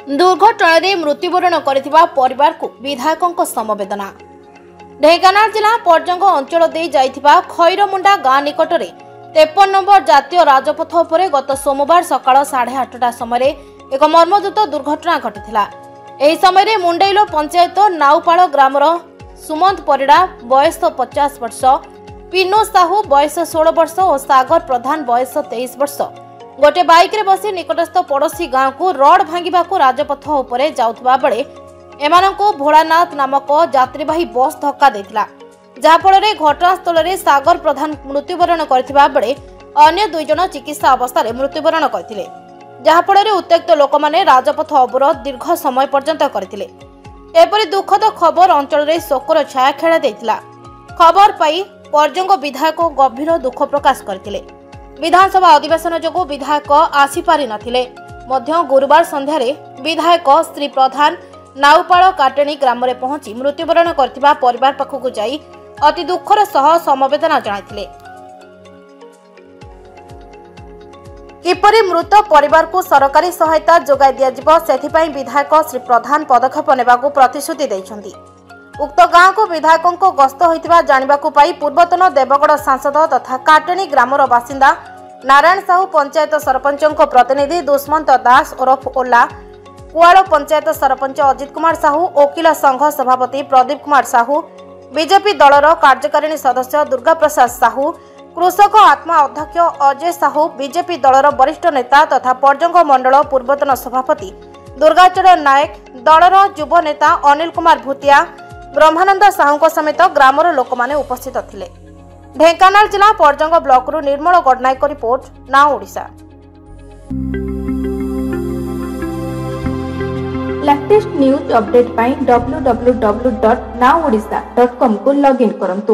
दुर्घटन मृत्युवरण करथिबा परिवार को विधायकों समवेदना। ढेंकानाल जिला पर्जंग अंचल दे जाइथिबा खैरमुंडा गाँ निकट में 53 नंबर जातीय राजपथ उपरे गत सोमवार सकाळ 8:30 समय एक मर्मजुत दुर्घटना घटिथिला। एही समय मुंडेइलो पंचायत नाउपाड़ ग्रामर सुमंत परिड़ा बयस 50 वर्ष, पिनो साहू बयस 16 वर्ष और सागर प्रधान बयस 23 वर्ष गोटे बाइक रे बसी निकटस्थ पड़ोशी गाँव को रड भांगिबा को राजपथ उपरे जाउथबा बेले एमानंको भोलानाथ नामक यात्रीवाही बस धक्का देथिला, जहा फल घटनास्थल में सागर प्रधान मृत्युवरण करथिबा बेले अन्य दुई जन चिकित्सा अवस्था मृत्युवरण करथिले, जहा फल उत्त्यक्त लोक माने राजपथ अवरोध दीर्घ समय पर्यंत करथिले। एपरि दुखद खबर अंचल में शोकर छाया खेला देथिला। खबर पाई पर्जंग विधायक गंभीर दुख प्रकाश करथिले। विधानसभा अधिवेशन जोगु विधायक आसी पारि नथिले मध्य गुरुवार संध्यारे विधायक श्री प्रधान नाउपाड़ काटेणी ग्राम में पहुंची मृत्युवरण करथिबा परिवार पाखकु जाई अति दुखर सह समवेदना जणाइथिले। किपरि मृत परिवार को सरकारी सहायता जोगाई दियाजिबो सेथिपाई विधायक श्री प्रधान पदक्षेप नेबाकु प्रतिश्रुति दैछन्ती। उक्त गाँव को विधायकों गस्त होइतिबा जानिबाकु पाई पूर्वतन देवगढ़ सांसद तथा काटेणी ग्रामर बासिंदा नारायण साहू, पंचायत सरपंचों प्रतिनिधि दुष्मंत दास ओरफ ओला, कुआड़ पंचायत सरपंच अजित कुमार साहू, वकील संघ सभापति प्रदीप कुमार साहू, बीजेपी दलर कार्यकारिणी सदस्य दुर्गा प्रसाद साहू, कृषक आत्मा अध्यक्ष अजय साहू, बीजेपी दलर वरिष्ठ नेता तथा पर्जंग मंडल पूर्वतन सभापति दुर्गाचरण नायक, दलर युव नेता अनिल कुमार भूतिया, ब्रह्मानंद साहू समेत ग्रामर लोक माने उपस्थित थिले। ढेंकानाल जिला पर्जंग ब्लॉक रु Nirmal Gadanayak report, now Odisha. Latest news update पाई www.nowodisha.com को लॉगिन करंतु।